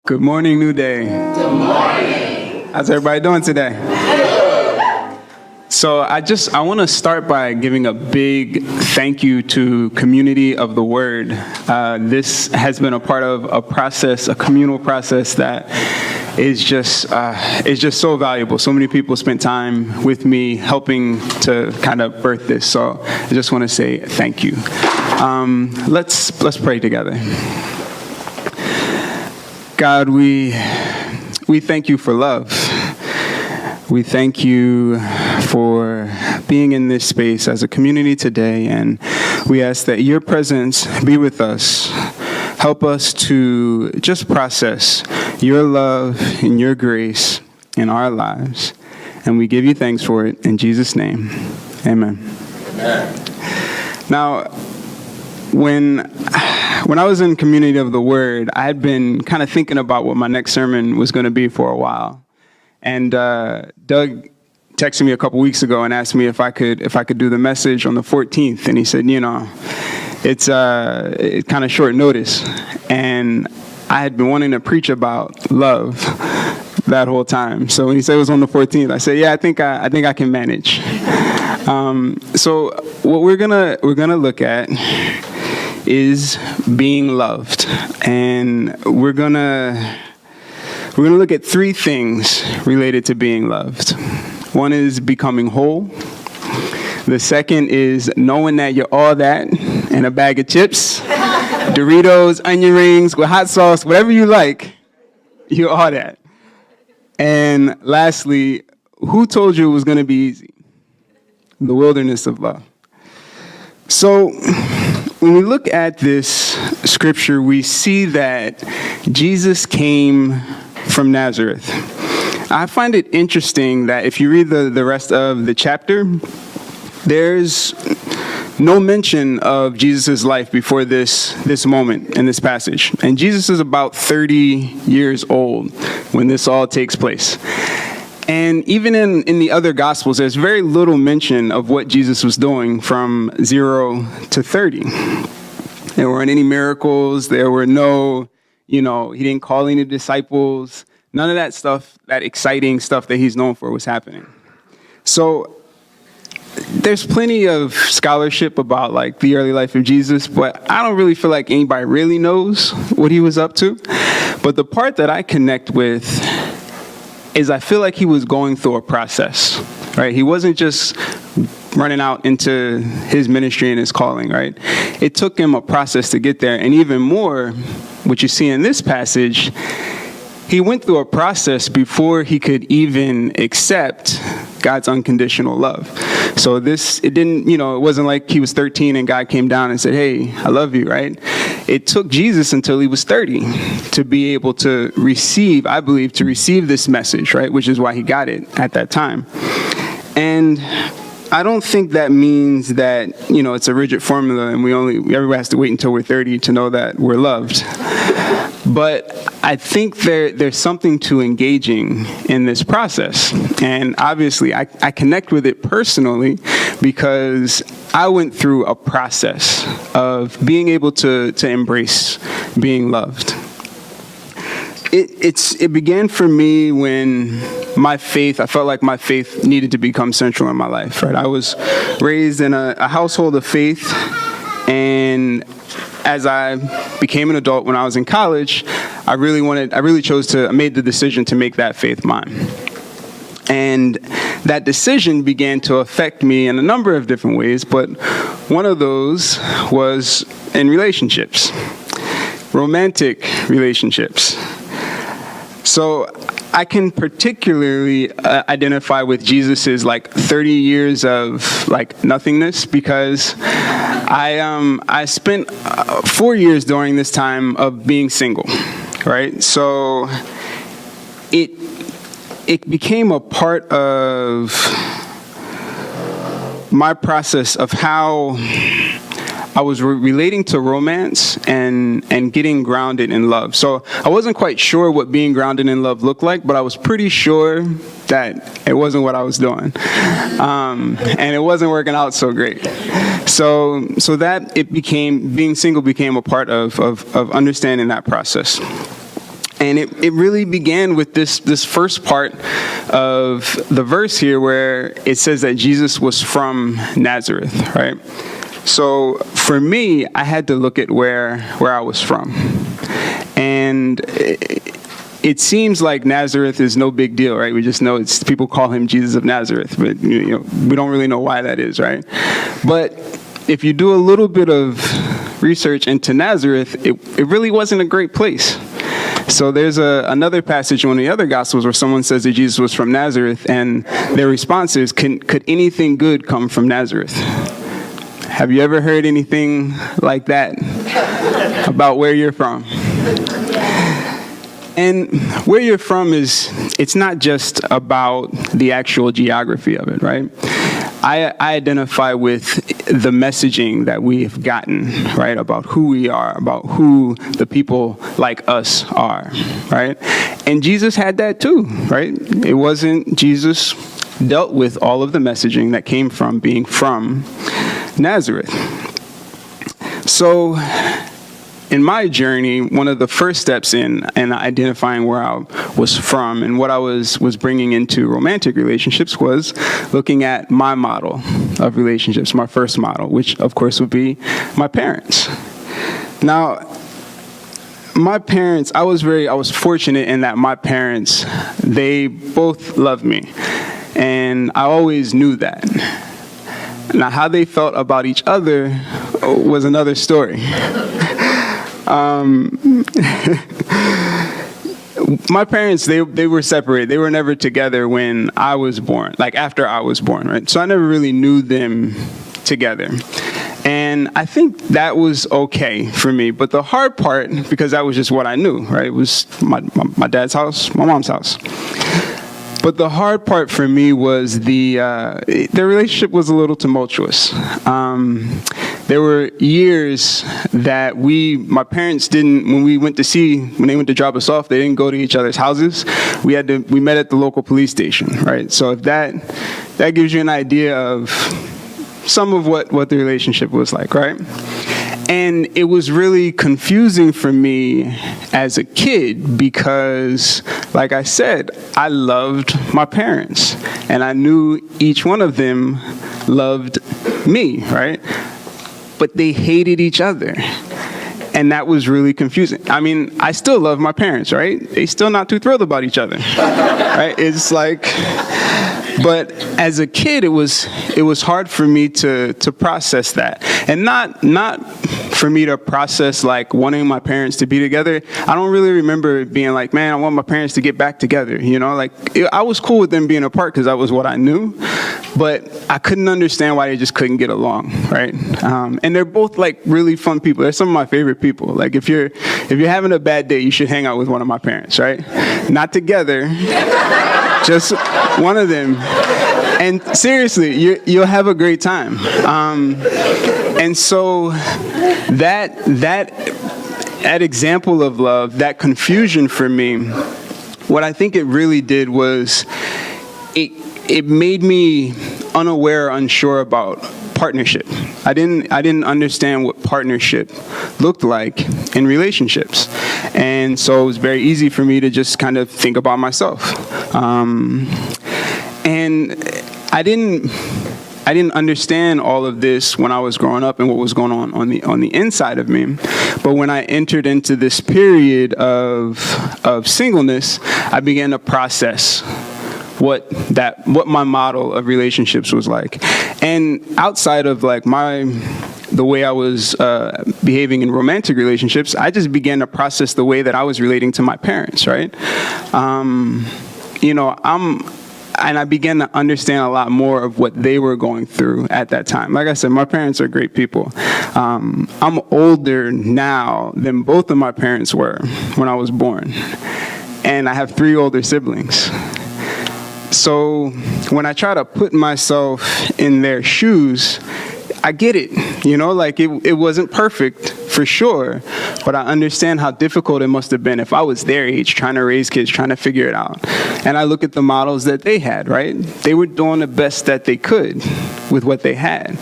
Good morning, New Day. Good morning. How's everybody doing today? So I want to start by giving a big thank you to Community of the Word. This has been a part of a process, a communal process that is just so valuable. So many people spent time with me helping to kind of birth this. So I just want to say thank you. Let's pray together. God, we thank you for love. We thank you for being in this space as a community today, and we ask that your presence be with us. Help us to just process your love and your grace in our lives. And we give you thanks for it in Jesus' name. Amen. Amen. Now, when I was in Community of the Word, I had been kind of thinking about what my next sermon was going to be for a while. And Doug texted me a couple weeks ago and asked me if I could do the message on the 14th. And he said, it's kind of short notice. And I had been wanting to preach about love that whole time. So when he said it was on the 14th, I said, yeah, I think I can manage. So what we're gonna look at is being loved, and we're gonna look at three things related to being loved. One is becoming whole. The second is knowing that you're all that in a bag of chips, Doritos, onion rings with hot sauce, whatever you like, you're all that. And lastly, who told you it was going to be easy? The wilderness of love. So when we look at this scripture, we see that Jesus came from Nazareth. I find it interesting that if you read the rest of the chapter, there's no mention of Jesus' life before this moment in this passage. And Jesus is about 30 years old when this all takes place. And even in the other Gospels, there's very little mention of what Jesus was doing from 0 to 30. There weren't any miracles. There were no, he didn't call any disciples. None of that stuff, that exciting stuff that he's known for, was happening. So there's plenty of scholarship about like the early life of Jesus, but I don't really feel like anybody really knows what he was up to. But the part that I connect with is I feel like he was going through a process, right? He wasn't just running out into his ministry and his calling, right? It took him a process to get there. And even more, what you see in this passage, he went through a process before he could even accept God's unconditional love. So it wasn't like he was 13 and God came down and said, hey, I love you, right? It took Jesus until he was 30 to be able to receive this message, right? Which is why he got it at that time. And I don't think that means that, it's a rigid formula and everybody has to wait until we're 30 to know that we're loved. But I think there's something to engaging in this process. And obviously, I connect with it personally because I went through a process of being able to embrace being loved. It began for me when I felt like my faith needed to become central in my life, right? I was raised in a household of faith, and as I became an adult when I was in college, I made the decision to make that faith mine. And that decision began to affect me in a number of different ways, but one of those was in relationships, romantic relationships. So I can particularly identify with Jesus's 30 years of nothingness, because I spent 4 years during this time of being single, right? So it became a part of my process of how I was relating to romance and getting grounded in love. So I wasn't quite sure what being grounded in love looked like, but I was pretty sure that it wasn't what I was doing. And it wasn't working out so great. So that being single became a part of understanding that process. And it really began with this first part of the verse here where it says that Jesus was from Nazareth, right? So for me, I had to look at where I was from. And it seems like Nazareth is no big deal, right? We just know it's people call him Jesus of Nazareth, but we don't really know why that is, right? But if you do a little bit of research into Nazareth, it really wasn't a great place. So there's another passage in one of the other Gospels where someone says that Jesus was from Nazareth, and their response is, could anything good come from Nazareth? Have you ever heard anything like that about where you're from? And where you're from it's not just about the actual geography of it, right? I identify with the messaging that we've gotten, right, about who we are, about who the people like us are, right? And Jesus had that too, right? It wasn't, Jesus dealt with all of the messaging that came from being from Nazareth. So in my journey, one of the first steps in identifying where I was from and what I was bringing into romantic relationships was looking at my model of relationships, my first model, which of course would be my parents. Now, my parents, I was fortunate in that my parents, they both loved me, and I always knew that. Now, how they felt about each other was another story. My parents, they were separated. They were never together when I was born, like after I was born, right? So I never really knew them together. And I think that was okay for me. But the hard part, because that was just what I knew, right? It was my dad's house, my mom's house. But the hard part for me was their relationship was a little tumultuous. There were years that my parents didn't, when they went to drop us off, they didn't go to each other's houses. We met at the local police station, right? So if that gives you an idea of some of what the relationship was like, right? And it was really confusing for me as a kid because, like I said, I loved my parents and I knew each one of them loved me, right? But they hated each other. And that was really confusing. I mean, I still love my parents, right? They still not too thrilled about each other, right? It's like, but as a kid, it was hard for me to process that. And not for me to process like wanting my parents to be together. I don't really remember being like, man, I want my parents to get back together, like I was cool with them being apart because that was what I knew, but I couldn't understand why they just couldn't get along, right? And they're both like really fun people. They're some of my favorite people. Like if you're having a bad day, you should hang out with one of my parents, right? Not together, just one of them. And seriously, you'll have a great time. And so that example of love, that confusion for me, what I think it really did was it made me unaware, unsure about partnership. I didn't understand what partnership looked like in relationships. And so it was very easy for me to just kind of think about myself. And I didn't understand all of this when I was growing up and what was going on the inside of me. But when I entered into this period of singleness, I began to process what my model of relationships was like. And outside of like the way I was behaving in romantic relationships, I just began to process the way that I was relating to my parents, right? And I began to understand a lot more of what they were going through at that time. Like I said, my parents are great people. I'm older now than both of my parents were when I was born. And I have 3 older siblings. So when I try to put myself in their shoes, I get it. Like it wasn't perfect for sure, but I understand how difficult it must have been if I was their age, trying to raise kids, trying to figure it out. And I look at the models that they had, right? They were doing the best that they could with what they had.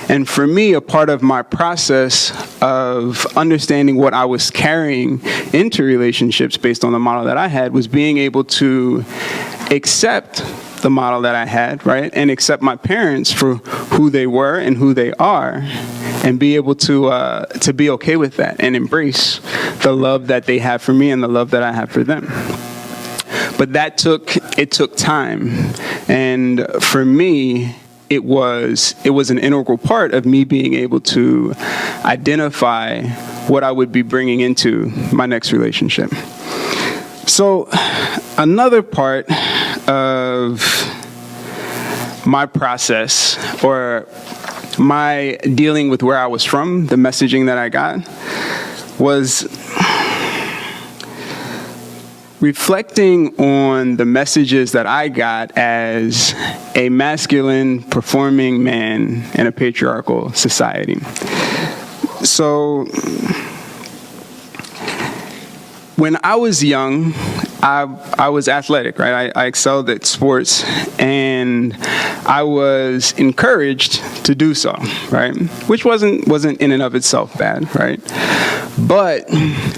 And for me, a part of my process of understanding what I was carrying into relationships based on the model that I had was being able to accept the model that I had, right? And accept my parents for who they were and who they are, and be able to be okay with that and embrace the love that they have for me and the love that I have for them. But it took time. And for me, it was an integral part of me being able to identify what I would be bringing into my next relationship. So another part of my process, or my dealing with where I was from, the messaging that I got, was reflecting on the messages that I got as a masculine performing man in a patriarchal society. So when I was young, I was athletic, right? I excelled at sports, and I was encouraged to do so, right? Which wasn't in and of itself bad, right? But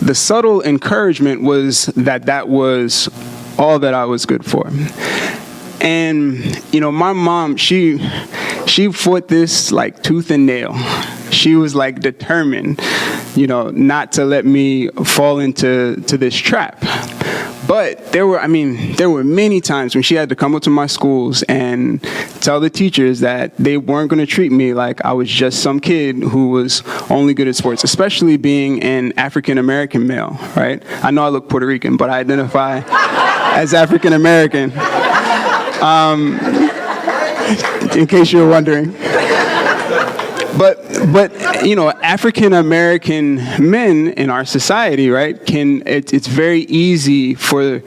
the subtle encouragement was that was all that I was good for. And, my mom, she fought this like tooth and nail. She was like determined, not to let me fall into this trap. But there were many times when she had to come up to my schools and tell the teachers that they weren't going to treat me like I was just some kid who was only good at sports, especially being an African-American male, right? I know I look Puerto Rican, but I identify as African-American, in case you were wondering. But African-American men in our society, right, it's very easy for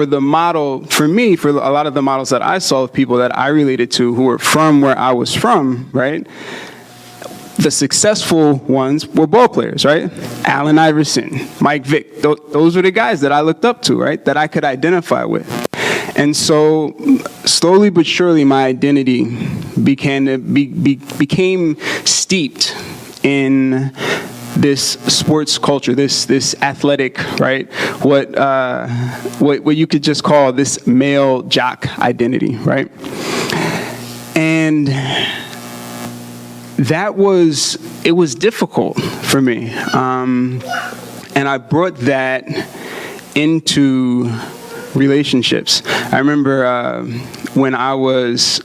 the model, for me, for a lot of the models that I saw of people that I related to who were from where I was from, right, the successful ones were ball players, right? Allen Iverson, Mike Vick, those were the guys that I looked up to, right, that I could identify with. And so, slowly but surely, my identity became steeped in this sports culture, this athletic, right? What you could just call this male jock identity, right? And it was difficult for me, and I brought that into relationships. I remember when I was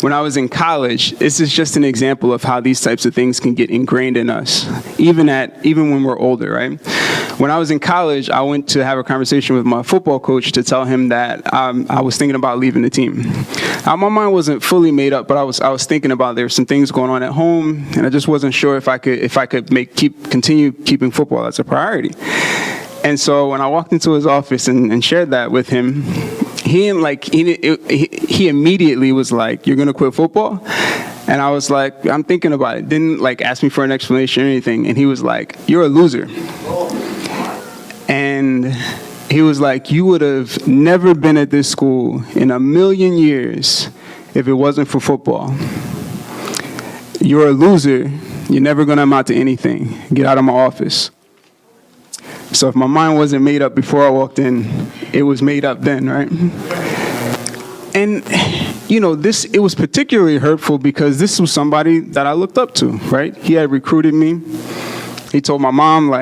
in college, this is just an example of how these types of things can get ingrained in us, even when we're older, right? When I was in college, I went to have a conversation with my football coach to tell him that I was thinking about leaving the team. My mind wasn't fully made up, but I was thinking about there were some things going on at home, and I just wasn't sure if I could continue keeping football as a priority. And so when I walked into his office and shared that with him, he immediately was like, "You're gonna quit football?" And I was like, "I'm thinking about it." Didn't ask me for an explanation or anything. And he was like, "You're a loser." And he was like, "You would have never been at this school in a million years if it wasn't for football. You're a loser. You're never gonna amount to anything. Get out of my office." So if my mind wasn't made up before I walked in, it was made up then, right? And, it was particularly hurtful because this was somebody that I looked up to, right? He had recruited me. He told my mom,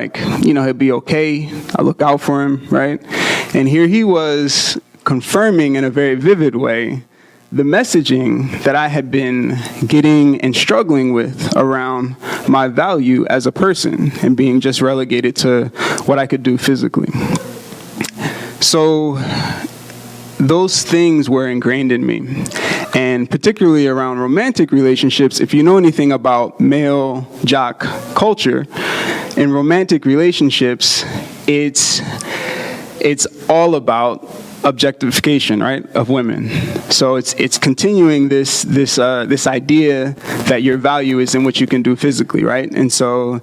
he'll be okay. I look out for him, right? And here he was confirming in a very vivid way the messaging that I had been getting and struggling with around my value as a person and being just relegated to what I could do physically. So those things were ingrained in me. And particularly around romantic relationships, if you know anything about male jock culture, in romantic relationships, it's all about objectification, right, of women. So it's continuing this idea that your value is in what you can do physically, right? And so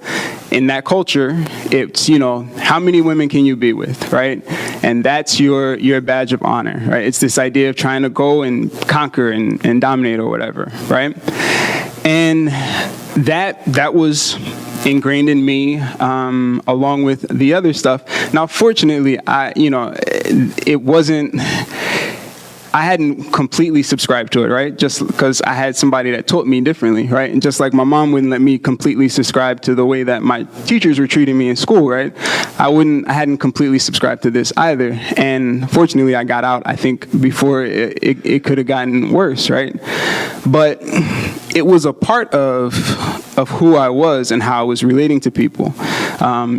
in that culture, it's, how many women can you be with, right? And that's your badge of honor, right? It's this idea of trying to go and conquer and dominate or whatever, right? And that was ingrained in me, along with the other stuff. Now, fortunately, I hadn't completely subscribed to it, right? Just because I had somebody that taught me differently, right? And just like my mom wouldn't let me completely subscribe to the way that my teachers were treating me in school, right? I hadn't completely subscribed to this either. And fortunately, I got out, I think, before it could have gotten worse, right? But it was a part of who I was and how I was relating to people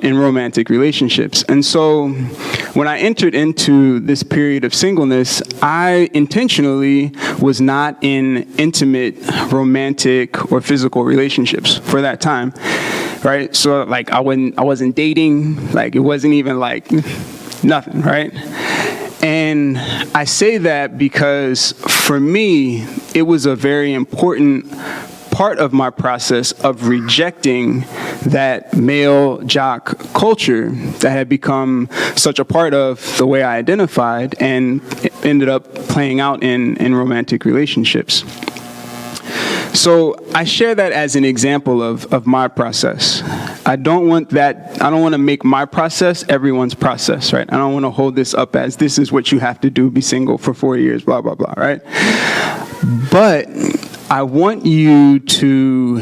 in romantic relationships. And so when I entered into this period of singleness, I intentionally was not in intimate, romantic, or physical relationships for that time, right? So like I wasn't dating, like it wasn't even like nothing, right? And I say that because for me, it was a very important part of my process of rejecting that male jock culture that had become such a part of the way I identified and ended up playing out in romantic relationships. So I share that as an example of my process. I don't want to make my process everyone's process, right? I don't want to hold this up as this is what you have to do, be single for 4 years, blah, blah, blah, right? But I want to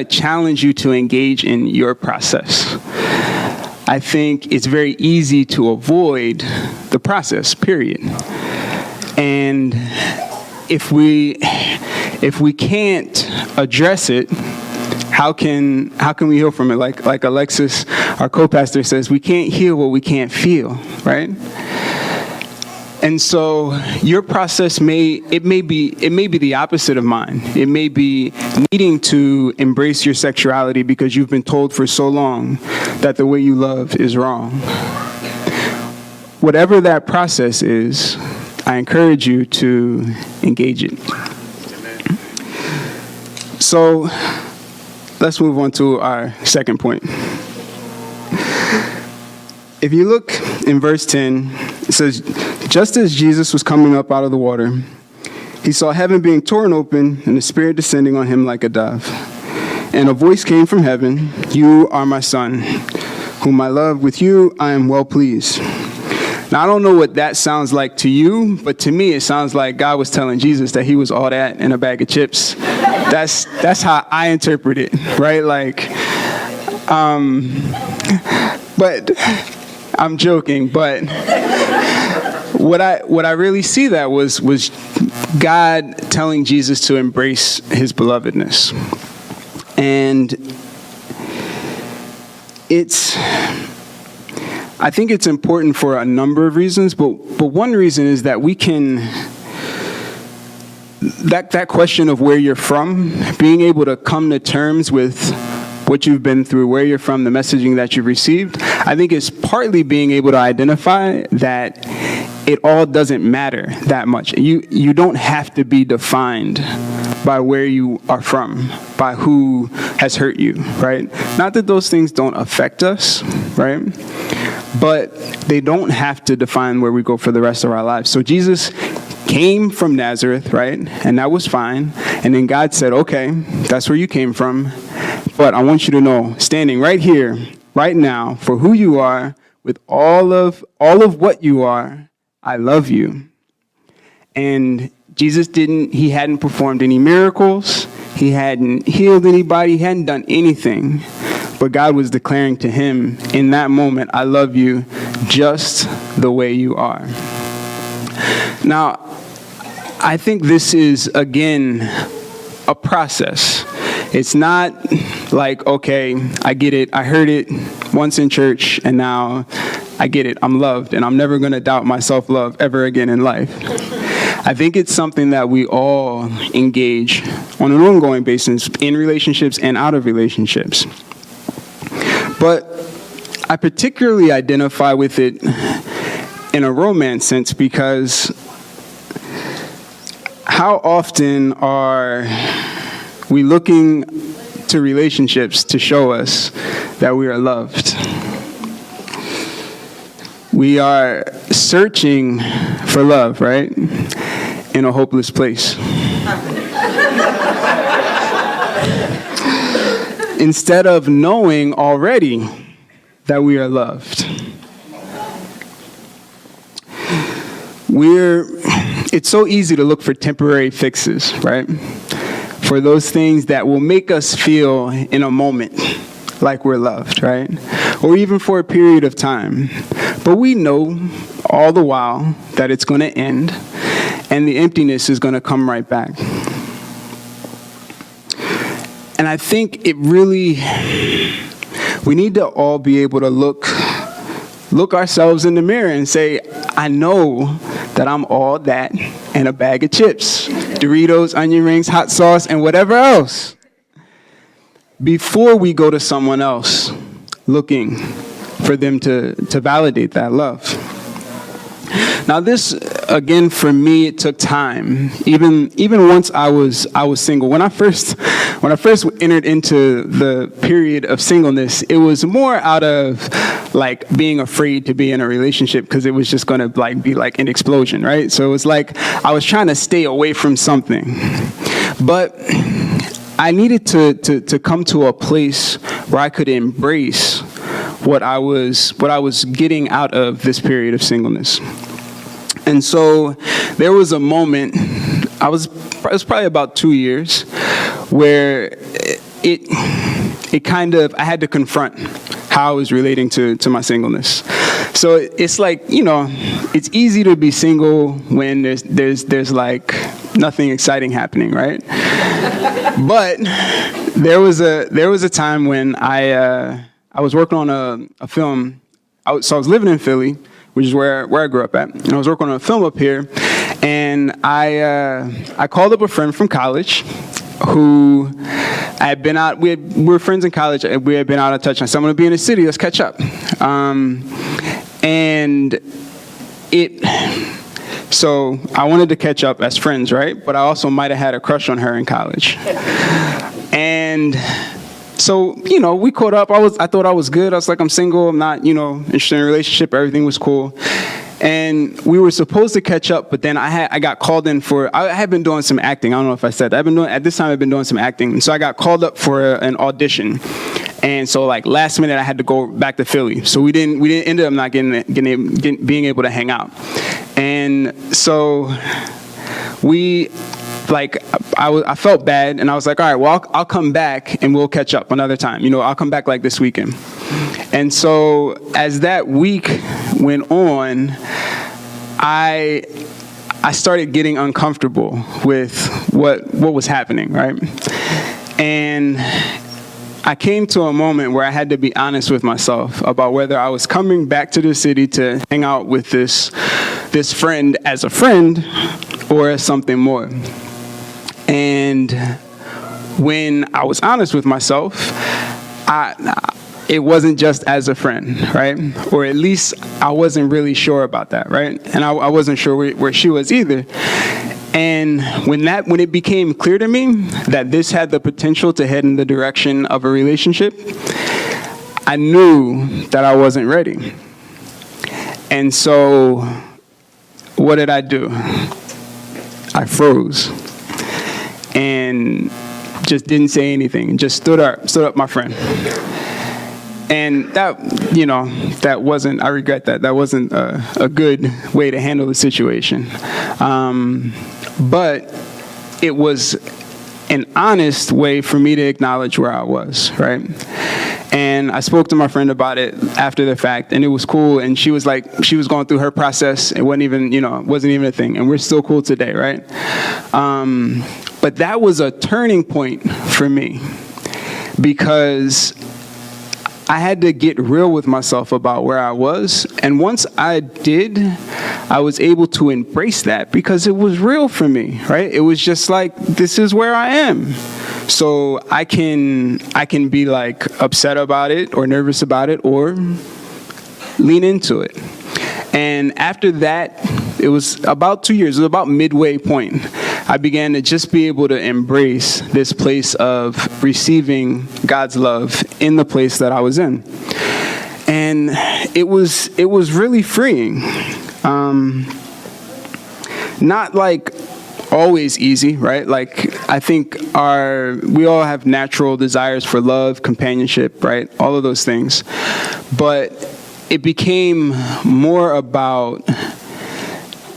challenge you to engage in your process. I think it's very easy to avoid the process, period. And if we can't address it, how can we heal from it? Like Alexis, our co-pastor, says, we can't heal what we can't feel, right? And so your process may be the opposite of mine. It may be needing to embrace your sexuality because you've been told for so long that the way you love is wrong. Whatever that process is, I encourage you to engage it. So let's move on to our second point. If you look in verse 10, it says, just as Jesus was coming up out of the water, he saw heaven being torn open and the Spirit descending on him like a dove. And a voice came from heaven, "You are my Son, whom I love. With you I am well pleased." Now, I don't know what that sounds like to you, but to me, it sounds like God was telling Jesus that he was all that in a bag of chips. That's how I interpret it, right? Like, but I'm joking, but what I really see that was God telling Jesus to embrace his belovedness. And I think it's important for a number of reasons, but one reason is that we can, that question of where you're from, being able to come to terms with what you've been through, where you're from, the messaging that you've received, I think is partly being able to identify that it all doesn't matter that much. You don't have to be defined by where you are from, by who has hurt you, right? Not that those things don't affect us, right? But they don't have to define where we go for the rest of our lives. So Jesus came from Nazareth, right? And that was fine. And then God said, okay, that's where you came from. But I want you to know, standing right here, right now, for who you are, with all of what you are, I love you. And Jesus he hadn't performed any miracles. He hadn't healed anybody. He hadn't done anything. But God was declaring to him in that moment, I love you just the way you are. Now, I think this is, again, a process. It's not like, okay, I get it. I heard it once in church, and now I get it. I'm loved, and I'm never going to doubt my self-love ever again in life. I think it's something that we all engage on an ongoing basis in relationships and out of relationships. But I particularly identify with it in a romance sense, because how often are we looking to relationships to show us that we are loved? We are searching for love, right? In a hopeless place. Instead of knowing already that we are loved. It's so easy to look for temporary fixes, right? For those things that will make us feel in a moment like we're loved, right? Or even for a period of time. But we know all the while that it's going to end and the emptiness is going to come right back. And I think it really, we need to all be able to look ourselves in the mirror and say, I know that I'm all that and a bag of chips, Doritos, onion rings, hot sauce, and whatever else, before we go to someone else looking for them to validate that love. Now this, again, for me, it took time. Even once I was single. When I first entered into the period of singleness, it was more out of like being afraid to be in a relationship because it was just going to be like an explosion, right? So it was like I was trying to stay away from something. But I needed to come to a place where I could embrace what I was getting out of this period of singleness. And so there was a moment, it was probably about 2 years, where it kind of, I had to confront how I was relating to my singleness. So it's like, it's easy to be single when there's like nothing exciting happening, right? But there was a time when I was working on a film. So I was living in Philly, which is where I grew up at. And I was working on a film up here, and I called up a friend from college who I had been out. We were friends in college. We had been out of touch. I said, I'm going to be in the city. Let's catch up. So I wanted to catch up as friends, right? But I also might have had a crush on her in college. And so, we caught up. I thought I was good. I was like, I'm single. I'm not, interested in a relationship. Everything was cool. And we were supposed to catch up, but then I got called in I had been doing some acting. I don't know if I said that. At this time, I've been doing some acting. And so I got called up for an audition. And so like last minute, I had to go back to Philly. So we didn't end up not being able to hang out. And so I felt bad, and I was like, all right, well, I'll come back and we'll catch up another time. I'll come back like this weekend. And so as that week went on, I started getting uncomfortable with what was happening, right? And I came to a moment where I had to be honest with myself about whether I was coming back to the city to hang out with this friend as a friend or as something more. And when I was honest with myself, it wasn't just as a friend, right? Or at least I wasn't really sure about that, right? And I wasn't sure where she was either. And when it became clear to me that this had the potential to head in the direction of a relationship, I knew that I wasn't ready. And so what did I do? I froze and just didn't say anything and just stood up my friend. And that wasn't, I regret that. That wasn't a good way to handle the situation. But it was an honest way for me to acknowledge where I was, right? And I spoke to my friend about it after the fact, and it was cool. And she was going through her process. It wasn't even a thing. And we're still cool today, right? But that was a turning point for me because I had to get real with myself about where I was. And once I did, I was able to embrace that because it was real for me, right? It was just like, this is where I am. So I can be like upset about it or nervous about it or lean into it. And after that, it was about 2 years, it was about midway point, I began to just be able to embrace this place of receiving God's love in the place that I was in. And it was really freeing. Not like always easy, right? Like, I think we all have natural desires for love, companionship, right? All of those things. But it became more about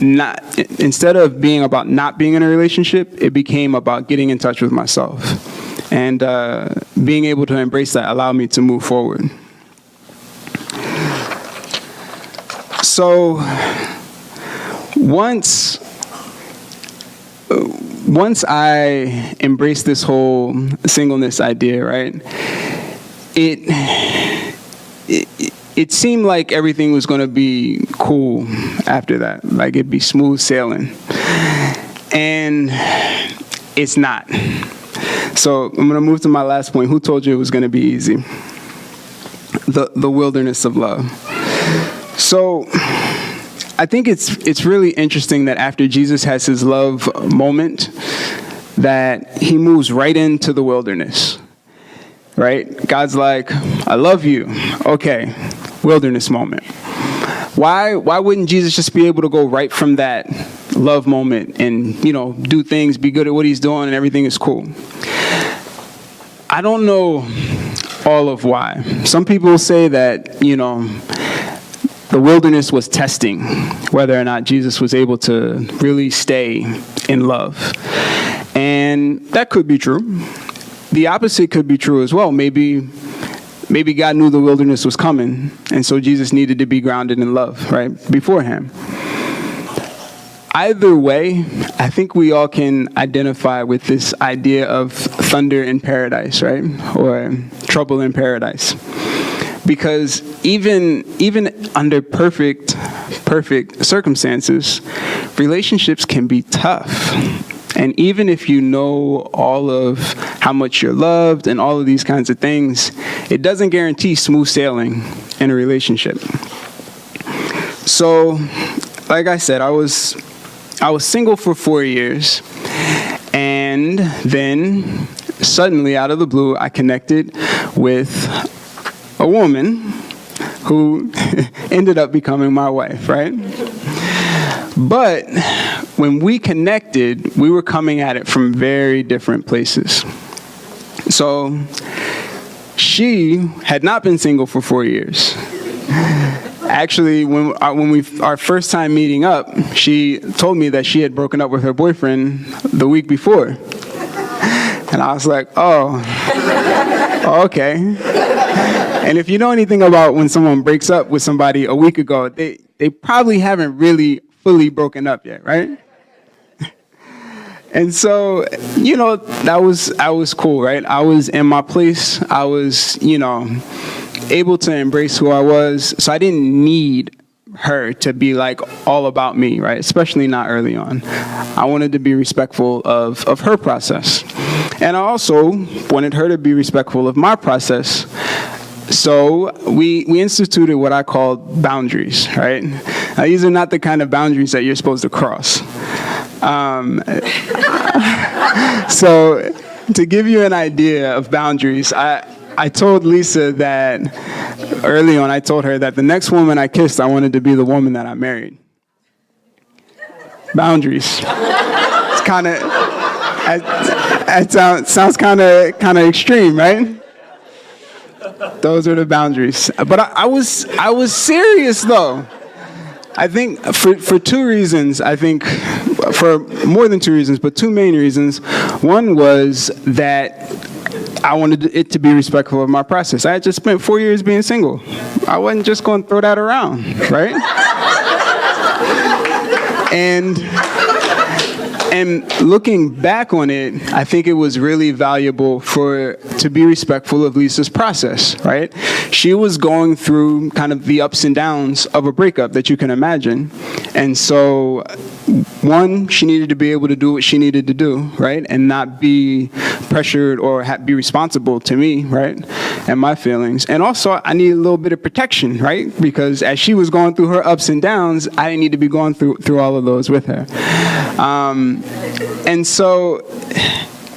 instead of being about not being in a relationship, it became about getting in touch with myself. And being able to embrace that allowed me to move forward. So once I embraced this whole singleness idea, right, it seemed like everything was going to be cool after that. Like, it'd be smooth sailing. And it's not. So I'm going to move to my last point. Who told you it was going to be easy? The wilderness of love. So I think it's really interesting that after Jesus has his love moment, that he moves right into the wilderness, right? God's like, I love you. Okay, wilderness moment. Why wouldn't Jesus just be able to go right from that love moment and, do things, be good at what he's doing, and everything is cool? I don't know all of why. Some people say that, the wilderness was testing whether or not Jesus was able to really stay in love. And that could be true. The opposite could be true as well. Maybe God knew the wilderness was coming, and so Jesus needed to be grounded in love, right, beforehand. Either way, I think we all can identify with this idea of thunder in paradise, right, or trouble in paradise. Because even under perfect circumstances, relationships can be tough. And even if you know all of how much you're loved and all of these kinds of things, it doesn't guarantee smooth sailing in a relationship. So, like I said, I was single for 4 years, and then suddenly, out of the blue, I connected with a woman who ended up becoming my wife, right? But when we connected, we were coming at it from very different places. So she had not been single for 4 years. Actually, when our first time meeting up, she told me that she had broken up with her boyfriend the week before. And I was like, oh, okay. And if you know anything about when someone breaks up with somebody a week ago, they probably haven't really fully broken up yet, right? And so, I was cool, right? I was in my place. I was, able to embrace who I was. So I didn't need her to be like all about me, right? Especially not early on. I wanted to be respectful of her process. And I also wanted her to be respectful of my process. So we instituted what I called boundaries, right? Now, these are not the kind of boundaries that you're supposed to cross. So to give you an idea of boundaries, I told Lisa that early on, I told her that the next woman I kissed, I wanted to be the woman that I married. Boundaries. It's kind of, it sounds kind of extreme, right? Those are the boundaries. But I was serious though. I think for two reasons. I think for more than two reasons, but two main reasons. One was that I wanted it to be respectful of my process. I had just spent 4 years being single. I wasn't just going to throw that around, right? And looking back on it, I think it was really valuable to be respectful of Lisa's process, right? She was going through kind of the ups and downs of a breakup that you can imagine. And so, one, she needed to be able to do what she needed to do, right? And not be pressured or be responsible to me, right? And my feelings. And also, I needed a little bit of protection, right? Because as she was going through her ups and downs, I didn't need to be going through all of those with her. And so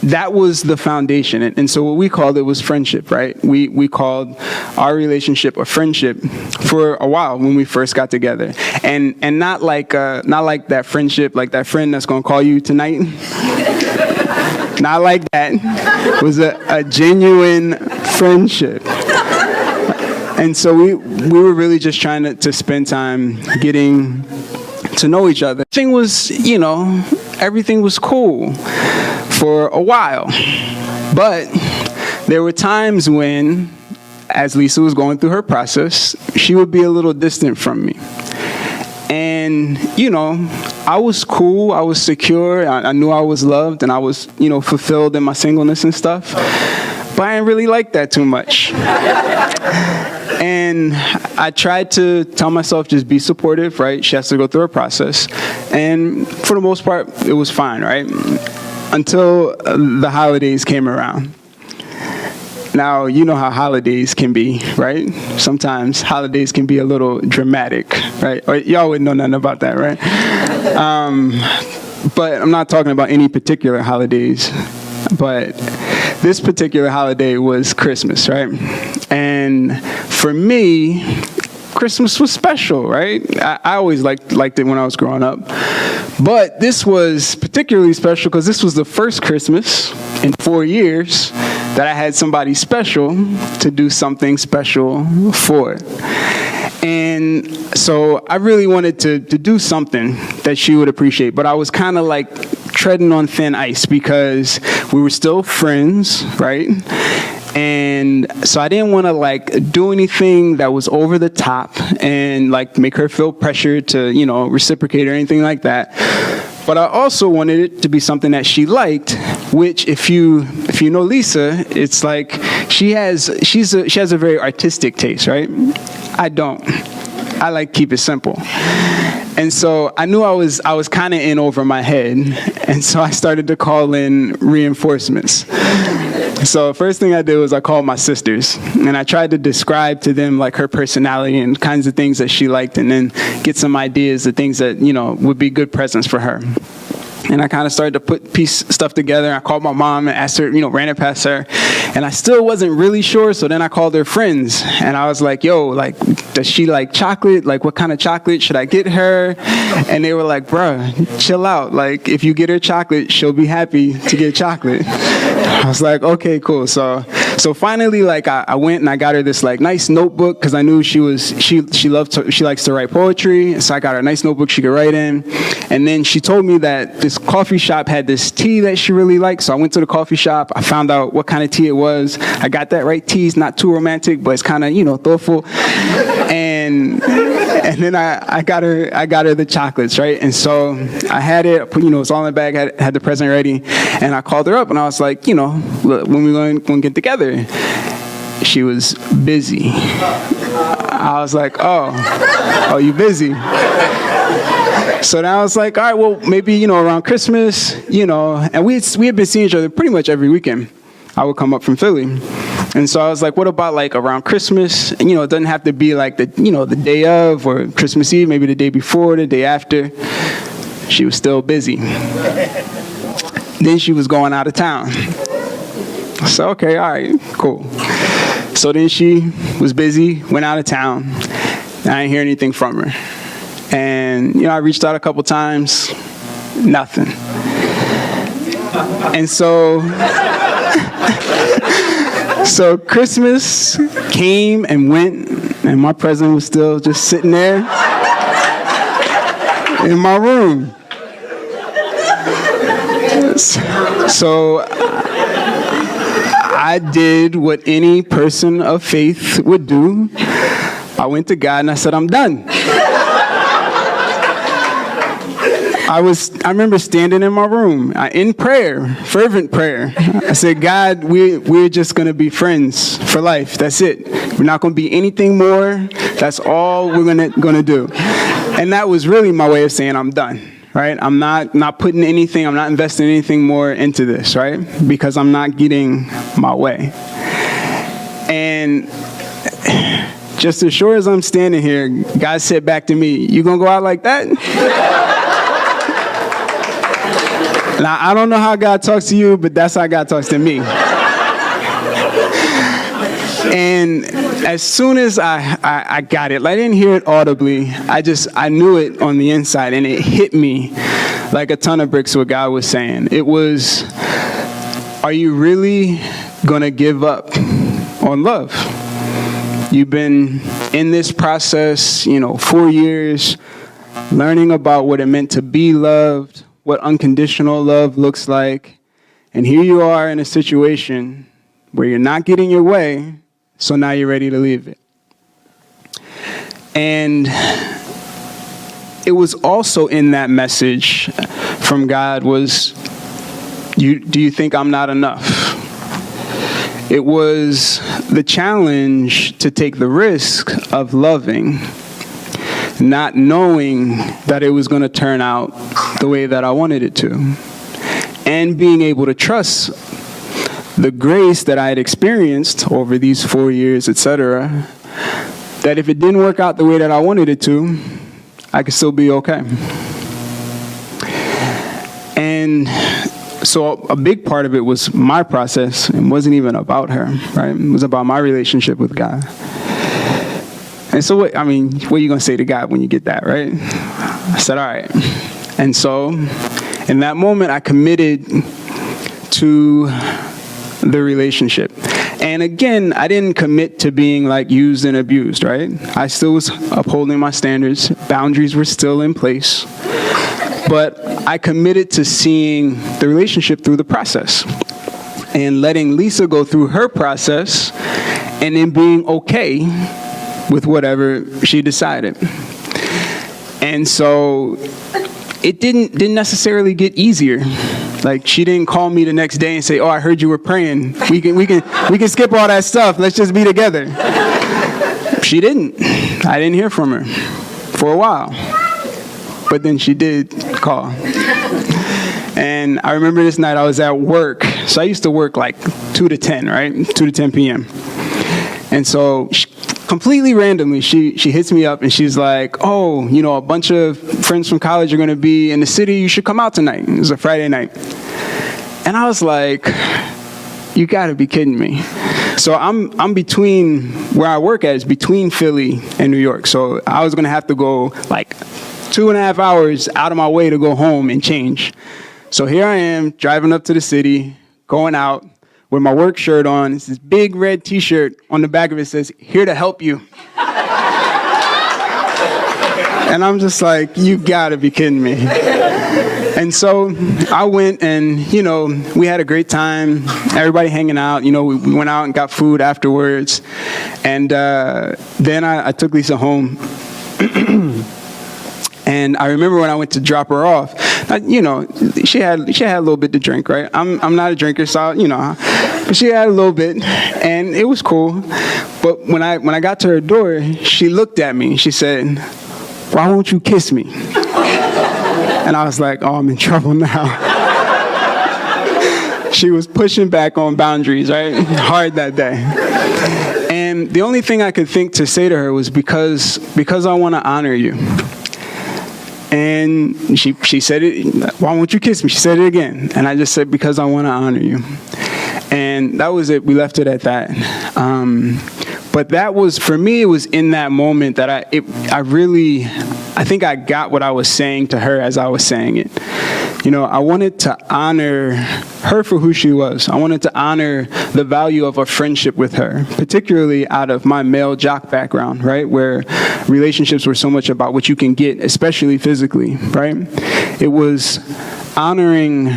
that was the foundation. And so what we called it was friendship, right? We called our relationship a friendship for a while when we first got together. And not like that friendship, like that friend that's going to call you tonight. Not like that. It was a genuine friendship. And so we were really just trying to spend time getting to know each other. Everything was cool for a while. But there were times when, as Lisa was going through her process, she would be a little distant from me. And, I was cool, I was secure, I knew I was loved, and I was, fulfilled in my singleness and stuff. But I didn't really like that too much. And I tried to tell myself, just be supportive, right? She has to go through her process. And for the most part, it was fine, right? Until the holidays came around. Now, you know how holidays can be, right? Sometimes holidays can be a little dramatic, right? Or y'all wouldn't know nothing about that, right? But I'm not talking about any particular holidays. But this particular holiday was Christmas, right? And for me, Christmas was special, right? I always liked it when I was growing up. But this was particularly special because this was the first Christmas in 4 years that I had somebody special to do something special for. And so I really wanted to do something that she would appreciate, but I was kind of like treading on thin ice because we were still friends, right? And so I didn't want to do anything that was over the top and make her feel pressured to, reciprocate or anything like that. But I also wanted it to be something that she liked, which if you know Lisa, it's like she has a very artistic taste, right? I don't. I like keep it simple. And so I knew I was kind of in over my head, and so I started to call in reinforcements. So the first thing I did was I called my sisters, and I tried to describe to them her personality and kinds of things that she liked, and then get some ideas of things that would be good presents for her. And I kind of started to put stuff together. I called my mom and asked her, ran it past her. And I still wasn't really sure, so then I called her friends. And I was like, yo, does she like chocolate? What kind of chocolate should I get her? And they were like, bruh, chill out. If you get her chocolate, she'll be happy to get chocolate. I was like, okay, cool. So finally, I went and I got her this nice notebook because I knew she likes to write poetry. So I got her a nice notebook she could write in. And then she told me that this coffee shop had this tea that she really liked. So I went to the coffee shop. I found out what kind of tea it was. I got that right. Tea's not too romantic, but it's kind of, thoughtful. And then I got her the chocolates, right? And so I had it, it's all in the bag, had the present ready. And I called her up and I was like, look, when we going to get together? She was busy. I was like, oh, you busy? So then I was like, all right, well, maybe, around Christmas, and we had been seeing each other pretty much every weekend. I would come up from Philly. And so I was like, what about around Christmas? And, it doesn't have to be the day of or Christmas Eve, maybe the day before, the day after. She was still busy. Then she was going out of town. So, okay, all right, cool. So then she was busy, went out of town. I didn't hear anything from her. And, I reached out a couple times, nothing. And so Christmas came and went, and my present was still just sitting there in my room. So I did what any person of faith would do. I went to God and I said, I'm done. I remember standing in my room in prayer, fervent prayer. I said, God, we're just going to be friends for life. That's it. We're not going to be anything more. That's all we're going to do. And that was really my way of saying I'm done. Right? I'm not putting anything, I'm not investing anything more into this, right? Because I'm not getting my way. And just as sure as I'm standing here, God said back to me, "You gonna go out like that?" Now, I don't know how God talks to you, but that's how God talks to me. And as soon as I got it, I didn't hear it audibly. I knew it on the inside, and it hit me like a ton of bricks what God was saying. It was, are you really going to give up on love? You've been in this process, 4 years, learning about what it meant to be loved, what unconditional love looks like. And here you are in a situation where you're not getting your way, so now you're ready to leave it. And it was also in that message from God was, do you think I'm not enough? It was the challenge to take the risk of loving, not knowing that it was going to turn out the way that I wanted it to, and being able to trust the grace that I had experienced over these 4 years, etc., that if it didn't work out the way that I wanted it to, I could still be okay. And so a big part of it was my process. It wasn't even about her, right? It was about my relationship with God. And so, what are you going to say to God when you get that, right? I said, all right. And so in that moment, I committed to the relationship. And again, I didn't commit to being used and abused, right? I still was upholding my standards. Boundaries were still in place. But I committed to seeing the relationship through the process and letting Lisa go through her process and then being okay with whatever she decided. And so it didn't necessarily get easier. She didn't call me the next day and say, "Oh, I heard you were praying. We can skip all that stuff. Let's just be together." She didn't. I didn't hear from her for a while. But then she did call. And I remember this night I was at work. So I used to work 2 to 10, right? 2 to 10 p.m. And so completely randomly, she hits me up and she's like, "Oh, a bunch of friends from college are going to be in the city. You should come out tonight." It was a Friday night. And I was like, you got to be kidding me. So I'm between, where I work at is between Philly and New York. So I was going to have to go 2.5 hours out of my way to go home and change. So here I am driving up to the city, going out with my work shirt on. It's this big red T-shirt. On the back of it says, "Here to help you." And I'm just like, you gotta be kidding me. And so I went and, we had a great time. Everybody hanging out. We went out and got food afterwards. And then I took Lisa home. And I remember when I went to drop her off, she had a little bit to drink, right? I'm not a drinker, so but she had a little bit, and it was cool. But when I got to her door, she looked at me. She said, "Why won't you kiss me?" And I was like, "Oh, I'm in trouble now." She was pushing back on boundaries, right? Hard that day. And the only thing I could think to say to her was because I want to honor you. And she said it, "Why won't you kiss me?" She said it again. And I just said, "Because I want to honor you." And that was it. We left it at that. But that was, for me, it was in that moment that I think I got what I was saying to her as I was saying it. I wanted to honor her for who she was. I wanted to honor the value of a friendship with her, particularly out of my male jock background, right? Where relationships were so much about what you can get, especially physically, right? It was honoring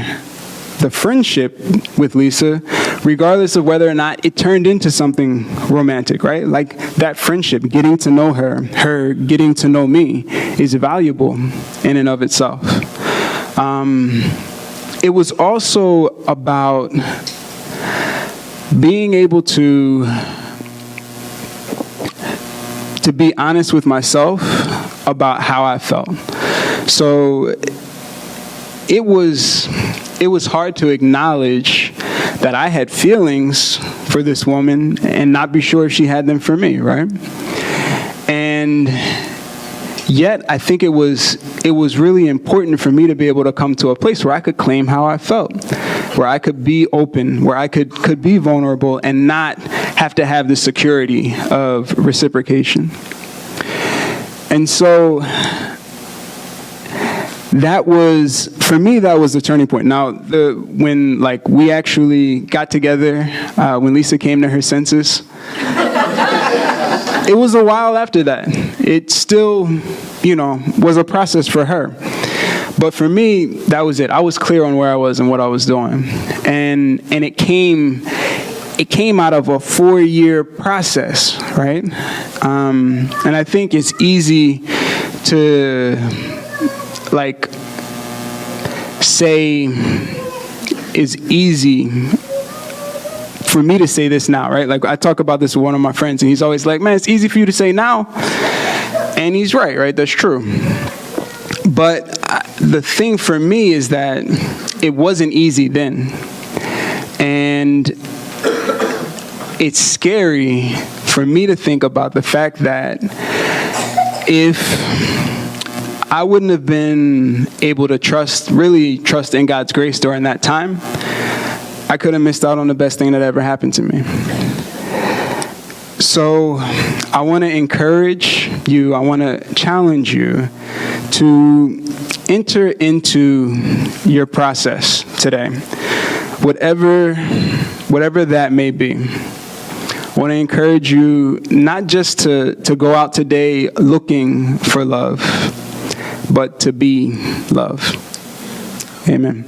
the friendship with Lisa, regardless of whether or not it turned into something romantic, right? That friendship, getting to know her getting to know me, is valuable in and of itself. It was also about being able to be honest with myself about how I felt. So it was hard to acknowledge that I had feelings for this woman and not be sure if she had them for me, right? And yet, I think it was really important for me to be able to come to a place where I could claim how I felt, where I could be open, where I could be vulnerable and not have to have the security of reciprocation. And so that was, for me, that was the turning point. Now, when we actually got together, when Lisa came to her senses, it was a while after that. It still, was a process for her. But for me, that was it. I was clear on where I was and what I was doing. And it came out of a 4-year process, right? And I think it's easy to say is easy for me to say this now, right? Like I talk about this with one of my friends and he's always like, man, it's easy for you to say now. And he's right? That's true. But the thing for me is that it wasn't easy then. And it's scary for me to think about the fact that if I wouldn't have been able to trust in God's grace during that time, I could have missed out on the best thing that ever happened to me. So I want to encourage you, I want to challenge you to enter into your process today, whatever that may be. I want to encourage you not just to go out today looking for love, but to be love. Amen.